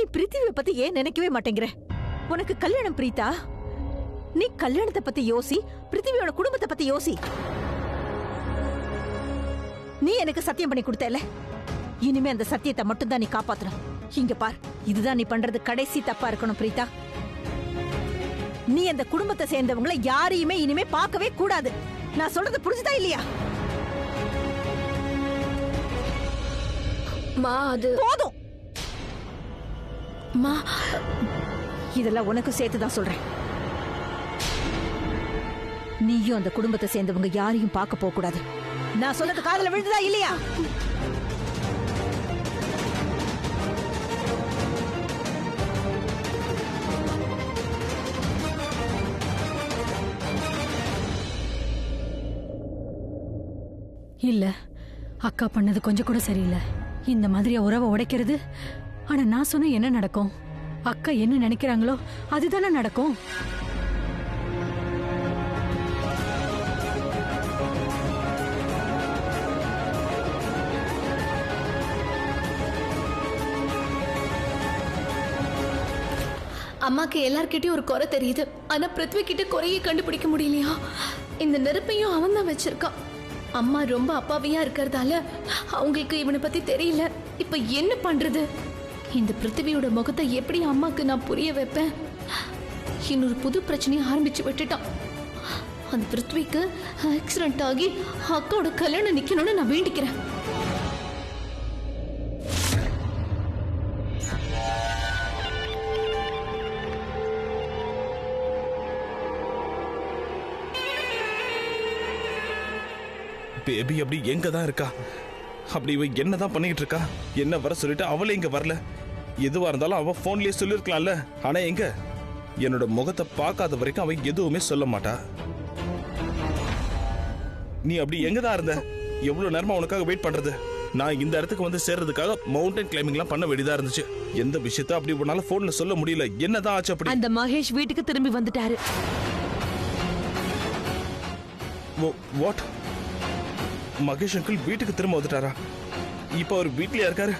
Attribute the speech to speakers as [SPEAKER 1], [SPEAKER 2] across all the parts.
[SPEAKER 1] நீ பிரித்திவிய பத்தி ஏன் நினைக்கவே மாட்டேங்கிற? உனக்கு கல்யாணம் பிரீதா. நீ கல்யாணத்தை பத்தி யோசி, பிரித்திவியோட குடும்பத்தை பத்தி யோசி. நீ எனக்கு சத்தியம் பண்ணி கொடுத்தல, இனிமே அந்த சத்தியத்தை மட்டும்தான் நீ காப்பாத்தணும். இங்க பார், இதுதான் நீ பண்றது கடைசி தப்பா இருக்கணும் பிரீதா. நீ அந்த குடும்பத்தை சேர்ந்தவங்களை யாரையுமே இனிமே பார்க்கவே கூடாது. நான் சொல்றது புரிஞ்சுதா இல்லையா?
[SPEAKER 2] அது
[SPEAKER 1] போதும். இதெல்லாம் உனக்கு சேர்த்துதான் சொல்றேன். நீயும் அந்த குடும்பத்தை சேர்ந்தவங்க யாரையும் பார்க்க போக கூடாது. நான் சொன்னது காதுல விழுந்ததா இல்லையா?
[SPEAKER 3] இல்ல, அக்கா பண்ணது கொஞ்சம் கூட சரியில்லை. இந்த மாதிரி உறவை உடைக்கிறது. ஆனா நான் சொன்ன என்ன நடக்கும்? அக்கா என்ன நினைக்கிறாங்களோ அதுதானே நடக்கும்.
[SPEAKER 2] அம்மாக்கு எல்லார்கிட்டயும் ஒரு குறை தெரியுது. ஆனா பிருத்வி கிட்ட குறையை கண்டுபிடிக்க முடியலையா? இந்த நெருப்பையும் அவன் தான் வச்சிருக்கான். அம்மா ரொம்ப அப்பாவியா இருக்கிறதால அவங்களுக்கு இவனை பத்தி தெரியல. இப்ப என்ன பண்றது? இந்த பிருத்திவியோட முகத்தை எப்படி அம்மாக்கு நான் புரிய வைப்பேன்? இன்னொரு புது பிரச்சனையை ஆரம்பிச்சு விட்டுட்டான். அந்த பிருத்விக்கு ஆக்சிடென்ட் ஆகி அக்காவோட கல்யாணம் நிக்கணும்னு நான் வேண்டிக்கிறேன்.
[SPEAKER 4] பேபி அப்படி எங்க தான் இருக்கா? அப்படி இவ என்னதான் பண்ணிட்டு இருக்கா? என்ன வர சொல்லிட்டு அவளே இங்க வரல. எதுவா இருந்தாலும் அவ போன்லயே சொல்லிருக்கலாம்ல. ஆனா எங்க? என்னோட முகத்தை பார்க்காத வரைக்கும் அவ எதுவுமே சொல்ல மாட்டா. நீ அப்படி எங்கதான் இருந்த? எவ்வளவு நேரமா உனக்காக வெயிட் பண்றது? நான் இந்த இடத்துக்கு வந்து சேர்றதுக்காக மவுண்டன் கிளைம்பிங்லாம் பண்ண வேண்டியதா இருந்துச்சு. எந்த விஷயத்த அப்படி உன்னால போன்ல சொல்ல முடியல. என்னதான் ஆச்சு? அப்படி
[SPEAKER 5] அந்த மகேஷ் வீட்டுக்கு திரும்பி வந்துட்டாரு.
[SPEAKER 4] வாட்? மகேஷ் அங்கிள் வீட்டுக்கு திரும்ப வந்துட்டாரா? இப்ப அவர் வீட்லயா இருக்காரு?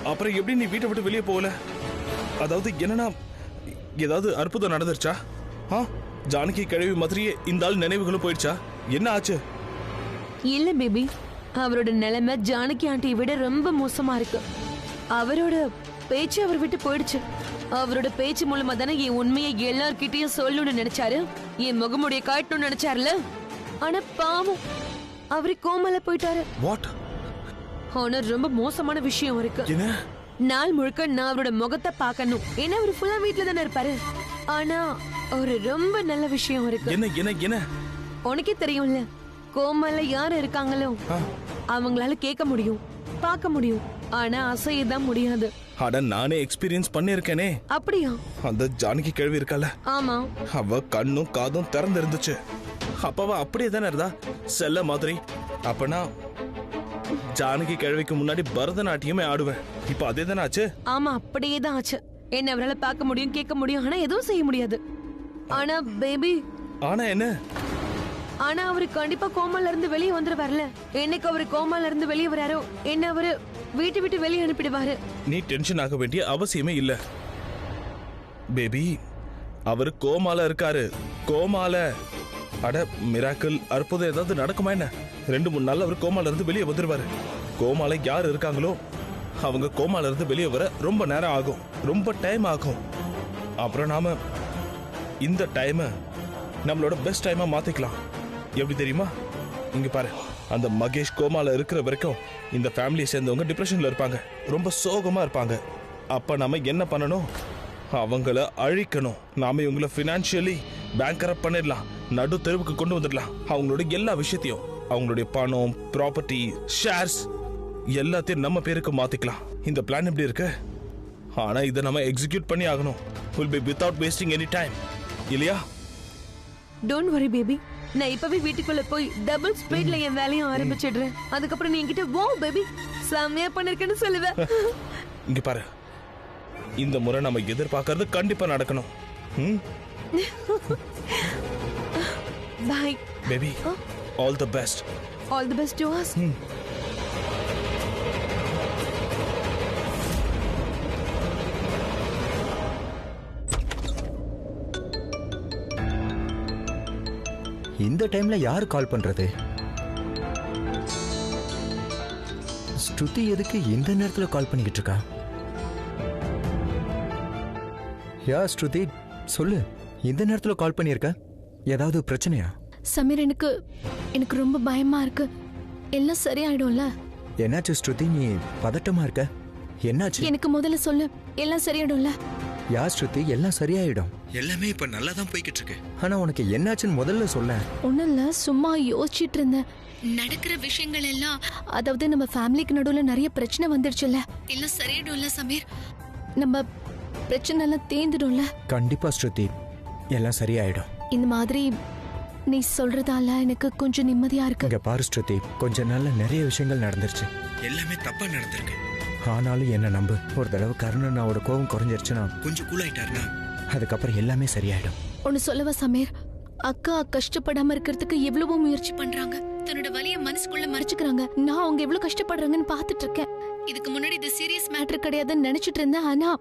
[SPEAKER 4] அப்புறம் எப்படி நீ வீட்டை விட்டு வெளியே போகல? அதாவது என்னன்னா, ஏதாவது அற்புதம் நடந்துருச்சா? ஜானகி கிழவி மாதிரியே இந்த ஆள் நினைவுகளும் போயிடுச்சா? என்ன ஆச்சு?
[SPEAKER 5] இல்ல பேபி, அவரோட நிலைமை ஜானகி ஆண்டியை விட ரொம்ப மோசமா இருக்கு. அவரோட பேச்சு அவர் விட்டு போயிடுச்சு. அவரோட பேச்சு மூலமா தானே என் உண்மையை எல்லார்கிட்டயும் சொல்லணும்னு நினைச்சாரு. என் முகமுடைய காட்டணும்னு நினைச்சாருல. ஆனா பாவம், அவரு கோமல போயிட்டாரு.
[SPEAKER 4] வாட்?
[SPEAKER 5] ஆனா ரொம்ப மோசமான விஷயம் இருக்கு.
[SPEAKER 4] என்ன?
[SPEAKER 5] நாள் முழுக்க நான் அவரோட முகத்தை பார்க்கணும். ஏன்னா அவரு ஃபுல்லா வீட்டுல தானே இருப்பாரு. ஆனா ஒரு ரொம்ப நல்ல விஷயம் இருக்கு.
[SPEAKER 4] என்ன என்ன என்ன?
[SPEAKER 5] உனக்கே தெரியும்ல, கோமல யாரு இருக்காங்களோ அவங்களால கேட்க முடியும், பார்க்க முடியும். ஆனா அசையதான் முடியாது.
[SPEAKER 4] அட நானே எக்ஸ்பீரியன்ஸ் பண்ணிருக்கேனே.
[SPEAKER 5] அப்படியா?
[SPEAKER 4] அந்த ஜானகி கிழவி இருக்கால,
[SPEAKER 5] ஆமா,
[SPEAKER 4] அவ கண்ணும் காதும் திறந்து இருந்துச்சு. அப்பவ அப்படியே தானே இருந்தா, செல்ல மாதிரி. அப்பனா ஜானகி கிழவிக்கு முன்னாடி பரதநாட்டியமே ஆடுவேன். இப்ப அதே தானே ஆச்சு?
[SPEAKER 5] ஆமா, அப்படியே தான் ஆச்சு. என்ன அவரால பார்க்க முடியும், கேட்க முடியும், ஆனா எதுவும் செய்ய முடியாது. ஆனா பேபி,
[SPEAKER 4] ஆனா என்ன?
[SPEAKER 5] ஆனா அவரு கண்டிப்பா கோமால இருந்து வெளியே வந்துருவார்ல. என்னைக்கு அவரு கோமால இருந்து வெளியே வராரோ என்ன அவரு வீட்டு விட்டு வெளியே அனுப்பிடுவாரு.
[SPEAKER 4] நீ டென்ஷன் ஆக வேண்டிய அவசியமே இல்ல பேபி. அவரு கோமால இருக்காரு. கோமால. அட மிராக்கிள், அற்புதம் ஏதாவது நடக்குமா என்ன? 2-3 நாள் அவர் கோமால இருந்து வெளியே வந்துருவாரு. கோமால யார் இருக்காங்களோ அவங்க கோமால இருந்து வெளியே வர ரொம்ப நேரம் ஆகும், ரொம்ப டைம் ஆகும். அப்புறம் நாம இந்த டைமை நம்மளோட பெஸ்ட் டைமா மாத்திக்கலாம். எப்படி தெரியுமா? இங்க பாரு, அந்த மகேஷ் கோமால இருக்கிற வரைக்கும் இந்த ஃபேமிலியை சேர்ந்தவங்க டிப்ரெஷன்ல இருப்பாங்க, ரொம்ப சோகமா இருப்பாங்க. அப்ப நாம என்ன பண்ணணும்? அவங்கள அழிக்கணும். நாம இவங்கள பினான்சியலி பேங்கரப்ட் பண்ணிடலாம், நடு தெருவுக்கு கொண்டு வந்துடலாம். அவங்களோட எல்லா விஷயத்தையும், அவங்களுடைய பணம், ப்ராப்பர்ட்டி, ஷேர்ஸ் எல்லாத்தையும் நம்ம பேருக்கு மாத்திக்கலாம். இந்த பிளான் எப்படி இருக்கு? ஆனா இதை நம்ம எக்ஸிக்யூட் பண்ணி ஆகணும். will be without wasting any time. இல்லையா?
[SPEAKER 5] டோன்ட் வரி பேபி, நான் இப்பவே வீட்டுக்குள்ள போய் டபுள் ஸ்பீட்ல என் வேலையும் ஆரம்பிச்சிடுறேன். அதுக்கப்புறம் நீ என்கிட்ட வாவ் பேபி செம்மையா பண்ணிருக்கேன்னு சொல்லுவேன்.
[SPEAKER 4] இங்க பாரு, இந்த முறை நம்ம எதிர்பார்க்கறது கண்டிப்பா நடக்கணும்.
[SPEAKER 5] Bye
[SPEAKER 4] baby, all the best.
[SPEAKER 5] All the best to us.
[SPEAKER 6] இந்த டைம்ல யாரு கால் பண்றது? ஸ்ருதி எதுக்கு இந்த நேரத்துல கால் பண்ணிக்கிட்டு இருக்கா? யா ஸ்ருதி, சொல்லு, இந்த நேரத்துல கால் பண்ணியிருக்க? ஏதாவது பிரச்சனையா?
[SPEAKER 2] சமீர், எனக்கு ரொம்ப பயமா இருக்கு. எல்லாம் சரியாயிடும்ல?
[SPEAKER 6] என்னாச்சு ஸ்ருதி, நீ பதட்டமா இருக்க? என்னாச்சு?
[SPEAKER 2] எனக்கு முதல்ல சொல்லு, எல்லாம் சரியாயிடும்ல?
[SPEAKER 6] யா ஸ்ருதி, எல்லாம் சரியாயிடும். எல்லாமே இப்ப நல்லா தான் போய்கிட்டு இருக்கு. ஆனா உனக்கு என்னாச்சுன்னு முதல்ல சொல்ல.
[SPEAKER 2] ஒண்ணும் இல்ல, சும்மா யோசிச்சிட்டு இருந்தேன். நடக்கிற விஷயங்கள் எல்லாம், அதாவது நம்ம ஃபேமிலிக்கு நடுவுல நிறைய பிரச்சனை வந்துடுச்சுல்ல, எல்லாம் சரியாயிடும்ல சமீர்? நம்ம பிரச்சனை எல்லாம் தேர்ந்துடும்ல?
[SPEAKER 6] கண்டிப்பா ஸ்ருதி, எல்லாம் சரியாயிடும்.
[SPEAKER 2] இந்த மாதிரி நீ சொல்றதால எனக்கு கொஞ்சம் நிம்மதியா இருக்கு.
[SPEAKER 6] இங்க பாரு ஸ்ருதி, கொஞ்ச நாள்ல நிறைய விஷயங்கள் நடந்துருச்சு. எல்லாமே தப்பா நடந்திருக்கு. ஆனாலும் என்ன நம்பு, ஒரு தடவை கருணனாவோட கோபம் குறைஞ்சிருச்சுன்னா, கொஞ்சம் கூல் ஆயிட்டாருன்னா அதுக்கப்புறம் எல்லாமே சரியாயிடும்.
[SPEAKER 2] ஒன்னு சொல்லவா சமீர், அக்கா கஷ்டப்படாம இருக்கிறதுக்கு எவ்வளவோ முயற்சி பண்றாங்க. தன்னோட வலிய மனசுக்குள்ள மறைச்சுக்கிறாங்க. நான் அவங்க எவ்வளவு கஷ்டப்படுறாங்கன்னு பாத்துட்டு இருக்கேன். இதுக்கு முன்னாடி இது சீரியஸ் மேட்டர் கிடையாதுன்னு நினைச்சிட்டு இருந்தேன். ஆனா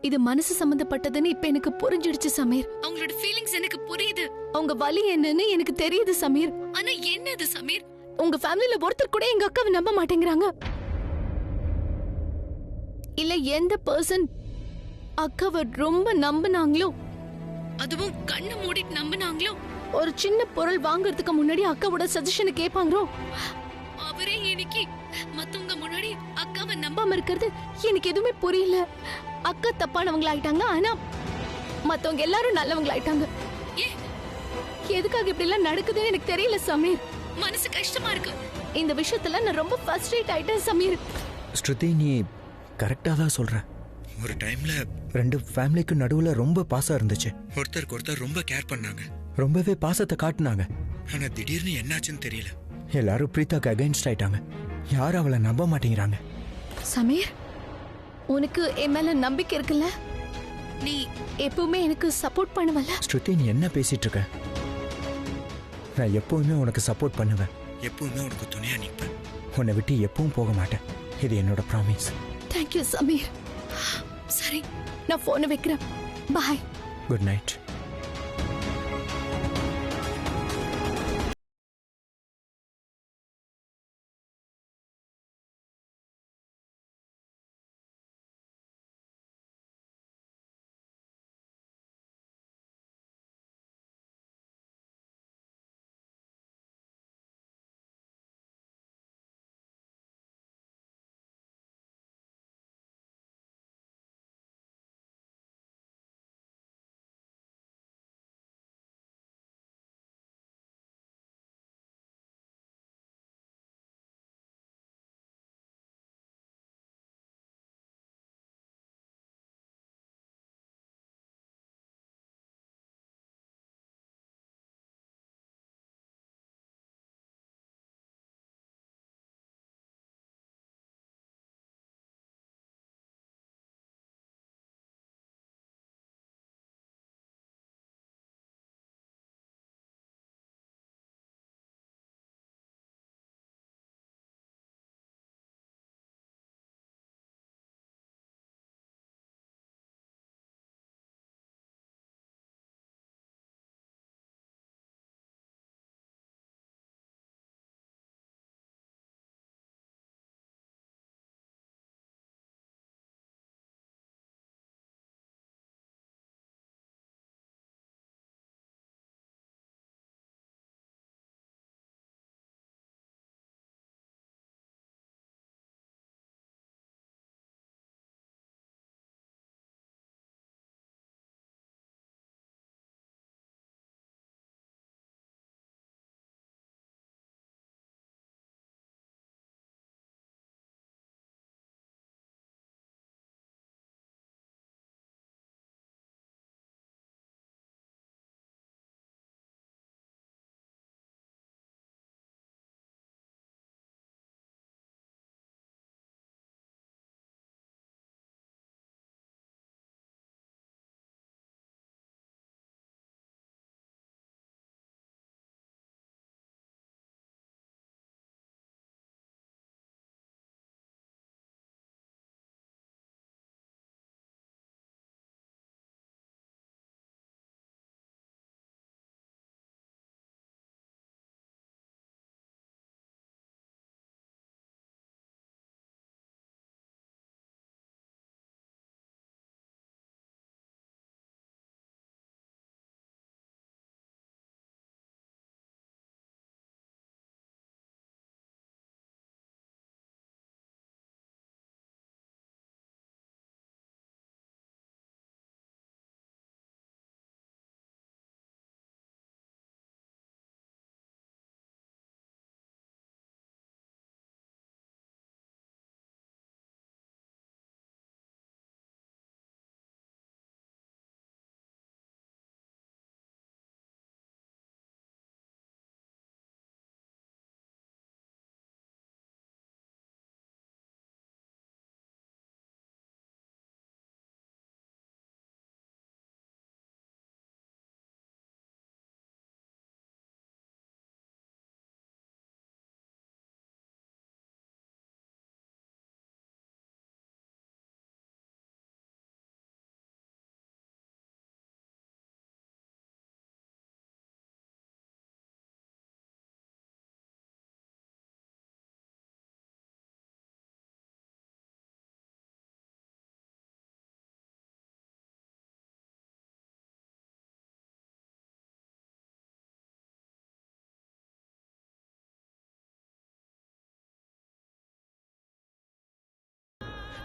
[SPEAKER 2] இது மனசு சம்பந்தப்பட்டதுன்னு இப்ப எனக்கு புரிஞ்சிடுச்சு சமீர். அவங்களோட ஃபீலிங்ஸ் எனக்கு புரியுது. அவங்க வலி என்னன்னு எனக்கு தெரியுது சமீர். ஆனா என்னது சமீர், உங்க ஃபேமிலில ஒருத்தர் கூட எங்க அக்காவை நம்ப மாட்டேங்கிறாங்க. இல்ல எந்த பர்சன் அக்காவை ரொம்ப நம்பினாங்களோ, அதுவும் கண்ணு மூடிட்டு நம்பினாங்களோ, ஒரு சின்ன பொருள் வாங்குறதுக்கு முன்னாடி அக்காவோட சஜஷனை கேட்பாங்களோ, அவரே இன்னைக்கு மத்தவங்க முன்னாடி அக்காவை நம்பாம இருக்கிறது எனக்கு எதுவுமே புரியல. அக்கா தப்பானவங்களா ஆயிட்டாங்க, ஆனா மத்தவங்க எல்லாரும் நல்லவங்களா ஆயிட்டாங்க. எதுக்காக இப்படி எல்லாம் நடக்குதுன்னு எனக்கு தெரியல சமீர். மனசு கஷ்டமா இருக்கு. இந்த விஷயத்துல நான் ரொம்ப ஃப்ரஸ்ட்ரேட் ஆயிட்டேன் சமீர்.
[SPEAKER 6] ஸ்ருதி, நீ கரெக்டா தான் சொல்ற. ஒரு டைம்ல ரெண்டு ஃபேமிலிக்கு நடுவுல ரொம்ப பாசம் இருந்துச்சு. ஒருத்தருக்கு ஒருத்தர் ரொம்ப கேர் பண்ணாங்க, ரொம்பவே பாசத்தை காட்டுனாங்க. ஆனா திடீர்னு என்னாச்சுன்னு தெரியல. எல்லாரும் பிரீதாக்கு அகைன்ஸ்ட் ஆயிட்டாங்க. யாரும் அவளை நம்ப மாட்டேங்கிறாங்க.
[SPEAKER 2] சமீர், உனக்கு என் மேல நம்பிக்கை இருக்குல்ல? நீ எப்பவுமே எனக்கு சப்போர்ட் பண்ணுவல?
[SPEAKER 6] ஸ்ருதி, நீ என்ன பேசிட்டு இருக்க? நான் எப்பவுமே உனக்கு சப்போர்ட் பண்ணுவேன், எப்பவுமே உனக்கு துணையா நிற்பேன். உன்னை விட்டு எப்பவும் போக மாட்டேன். இது என்னோட ப்ராமிஸ்.
[SPEAKER 2] தேங்க்யூ சமீர். சரி, நான் போனை வைக்கிறேன். பாய்.
[SPEAKER 6] Good night.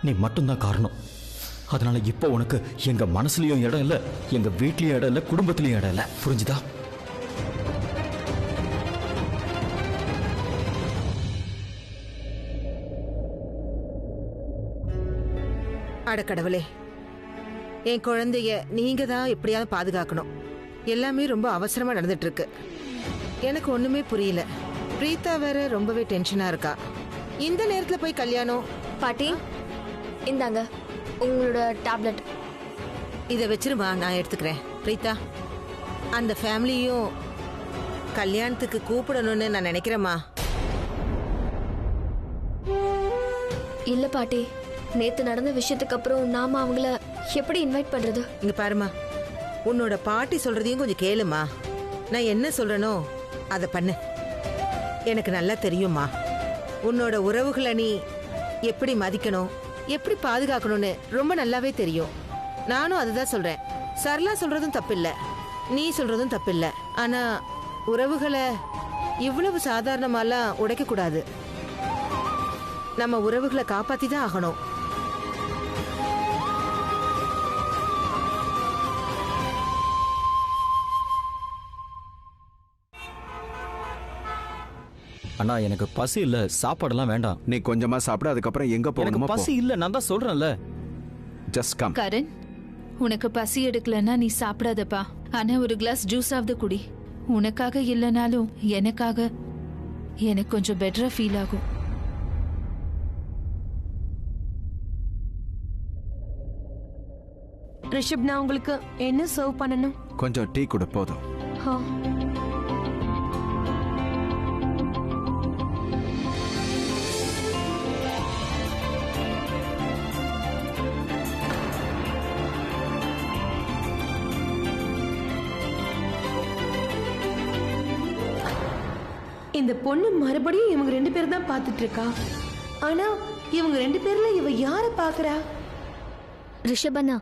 [SPEAKER 7] நீ மட்டும்தான் காரணம். அதனால இப்போ உனக்கு எங்க மனசுலயும் இடம் இல்லை, எங்க வீட்லயும் இடம் இல்லை, குடும்பத்திலயும் இடம் இல்லை. புரிஞ்சுதா?
[SPEAKER 8] அடக்கடவுளே, என் குழந்தைய நீங்க தான் எப்படியாவது பாதுகாக்கணும். எல்லாமே ரொம்ப அவசரமா நடந்துட்டு இருக்கு. எனக்கு ஒண்ணுமே புரியல. பிரீதா வேற ரொம்பவே டென்ஷனா இருக்கா. இந்த நேரத்துல போய் கல்யாணம்.
[SPEAKER 2] பாட்டி இந்தாங்க உங்களோட டேப்லெட்.
[SPEAKER 8] இதை வச்சிருமா, நான் எடுத்துக்கிறேன். பிரீதா, அந்த ஃபேமிலியும் கல்யாணத்துக்கு கூப்பிடணும்னு நான் நினைக்கிறேம்மா.
[SPEAKER 2] இல்ல பாட்டி, நேத்து நடந்த விஷயத்துக்கு அப்புறம் நாம அவங்கள எப்படி இன்வைட் பண்றது?
[SPEAKER 8] இங்க பாருமா, உன்னோட பாட்டி சொல்றதையும் கொஞ்சம் கேளுமா. நான் என்ன சொல்றேனோ அதை பண்ணு. எனக்கு நல்லா தெரியுமா, உன்னோட உறவுகளை நீ எப்படி மதிக்கணும், எப்படி பாதுகாக்கணும்னு ரொம்ப நல்லாவே தெரியும். நானும் அதுதான் சொல்றேன். சரளா சொல்றதும் தப்பில்லை, நீ சொல்றதும் தப்பில்லை. ஆனா உறவுகளை இவ்வளவு சாதாரணமாலாம் உடைக்க கூடாது. நம்ம உறவுகளை காப்பாத்தி தான் ஆகணும்.
[SPEAKER 7] அண்ணா, எனக்கு பசி இல்ல, சாப்பாடெல்லாம் வேண்டாம்.
[SPEAKER 9] நீ கொஞ்சமா சாப்பிட, அதுக்கப்புறம் எங்க
[SPEAKER 7] எனக்கு
[SPEAKER 9] போகணுமோ
[SPEAKER 7] பசி இல்ல, நான் தான் சொல்றேன்ல.
[SPEAKER 9] Just come.
[SPEAKER 10] கரண், உனக்கு பசி எடுக்கலன்னா நீ சாப்பிடாதப்பா. ஆனா ஒரு கிளாஸ் ஜூஸ் ஆவது குடி. உனக்காக இல்லைனாலும் எனக்காக எனக்கு கொஞ்சம் பெட்டரா ஃபீல் ஆகும்.
[SPEAKER 5] ரிஷப், நான் உங்களுக்கு என்ன சர்வ் பண்ணணும்?
[SPEAKER 9] கொஞ்சம் டீ கூட போதும்.
[SPEAKER 5] இந்த பொண்ணு மறுபடியும் இவங்க 2 பேர் தான் பார்த்துட்டு இருக்கா. ஆனா இவங்க 2 பேர்ல இவ யார பாக்குறா?
[SPEAKER 2] ரிஷபண்ணா,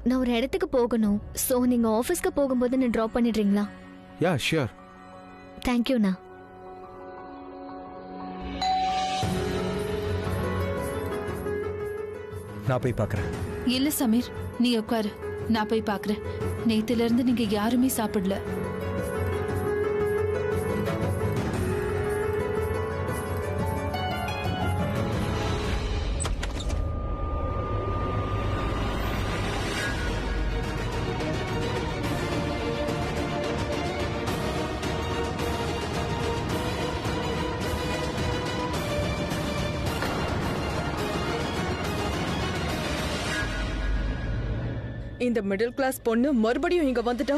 [SPEAKER 2] நான் ஒரு இடத்துக்கு போகணும். சோ நீங்க ஆபீஸ்க்கு போகும்போது என்ன டிராப் பண்ணிடுறீங்களா?
[SPEAKER 9] Yeah sure.
[SPEAKER 2] தேங்க்யூண்ணா.
[SPEAKER 6] நான் போய் பார்க்கறேன்.
[SPEAKER 10] இல்ல சமீர், நீ உட்காரு, நான் போய் பாக்குறேன். நேத்துல இருந்து நீங்க யாருமே சாப்பிடல.
[SPEAKER 11] இந்த மிடில் கிளாஸ் பொண்ணு மறுபடியும் இங்க வந்துட்டா.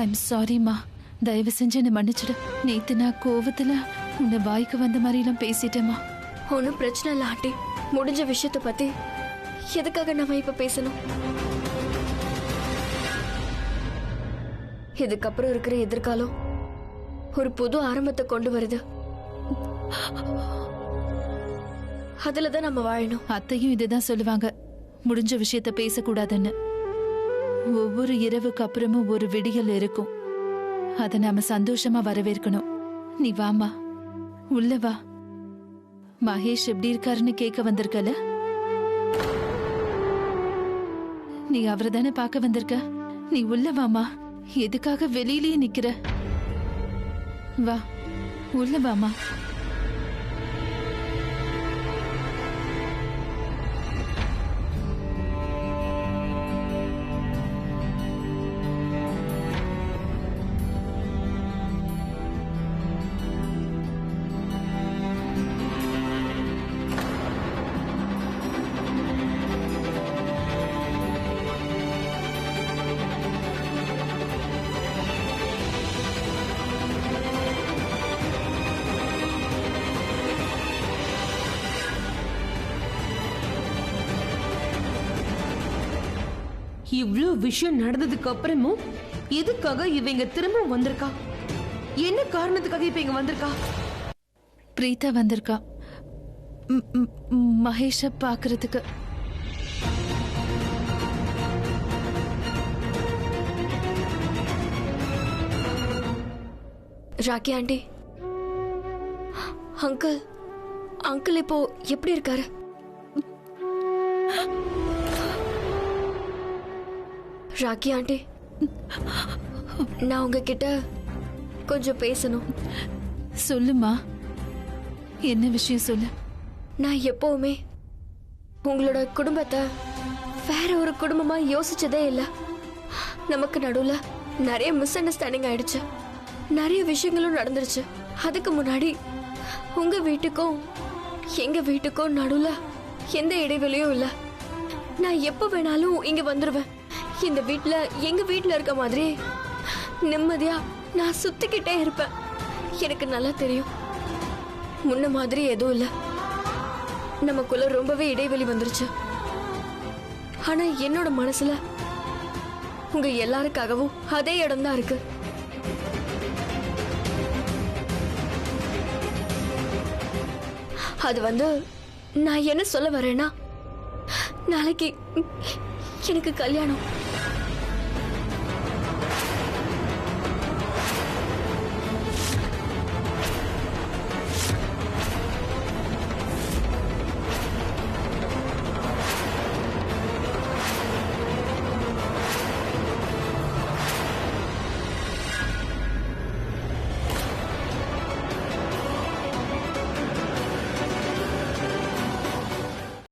[SPEAKER 10] ஐம் சாரிம்மா, தயவு செஞ்சு என்ன மன்னிச்சிடு. நேத்து நான் கோவத்துல உன்னை வாய்க்கு வந்த மாதிரி எல்லாம் பேசிட்டேமா.
[SPEAKER 2] ஒன்றும் பிரச்சனை இல்லை ஆண்டி. முடிஞ்ச விஷயத்தை பத்தி எதுக்காக நம்ம இப்ப பேசணும்? இதுக்கப்புறம் இருக்கிற எதிர்காலம் ஒரு புது ஆரம்பத்தை கொண்டு வருது. அதுலதான் நம்ம வாழணும்.
[SPEAKER 10] அத்தையும் இதுதான் சொல்லுவாங்க, முடிஞ்ச விஷயத்த பேசக்கூடாதுன்னு. ஒவ்வொரு இரவுக்கு அப்புறமும் ஒரு விடியல் இருக்கும். அதை நாம சந்தோஷமா வரவேற்கணும். நீ வாமா, உள்ள வா. மகேஷ் எப்படி இருக்காருன்னு கேட்க வந்திருக்கல? நீ அவரை தானே பார்க்க வந்திருக்க. நீ உள்ள வாமா. எதுக்காக வெளியிலேயே நிக்கிற? வா, உள்ள வாமா.
[SPEAKER 5] இவ்ளோ விஷயம் நடந்ததுக்கு அப்புறமும் எதுக்காக இவங்க திரும்ப வந்திருக்கா? என்ன காரணத்துக்காக இப்ப இங்க வந்திருக்கா?
[SPEAKER 10] பிரீதா வந்திருக்கா மகேஷ பாக்குறதுக்கு.
[SPEAKER 12] ராக்கி ஆண்டி, அங்கிள் அங்கிள் இப்போ எப்படி இருக்காரு? ராக்கி ஆண்டி, நான் உங்ககிட்ட கொஞ்சம் பேசணும்.
[SPEAKER 10] சொல்லுமா, என்ன விஷயம் சொல்லு.
[SPEAKER 12] நான் எப்பவுமே உங்களோட குடும்பத்தை வேற ஒரு குடும்பமா யோசிச்சதே இல்லை. நமக்கு நடுவுல நிறைய மிஸ் அண்டர்ஸ்டாண்டிங் ஆயிடுச்சு, நிறைய விஷயங்களும் நடந்துருச்சு. அதுக்கு முன்னாடி உங்க வீட்டுக்கும் எங்க வீட்டுக்கும் நடுவுல எந்த இடைவெளியும் இல்லை. நான் எப்ப வேணாலும் இங்க வந்துருவேன். இந்த வீட்டுல எங்க வீட்டுல இருக்க மாதிரி நிம்மதியா நான் சுத்திக்கிட்டே இருப்பேன். எனக்கு நல்லா தெரியும், முன்ன மாதிரி எதுவும் இல்லை. நமக்குள்ள ரொம்பவே இடைவெளி வந்துருச்சு. ஆனா என்னோட மனசுல உங்க எல்லாருக்காகவும் அதே இடம் தான் இருக்கு. அது நான் என்ன சொல்ல வரேன்னா, நாளைக்கு எனக்கு கல்யாணம்.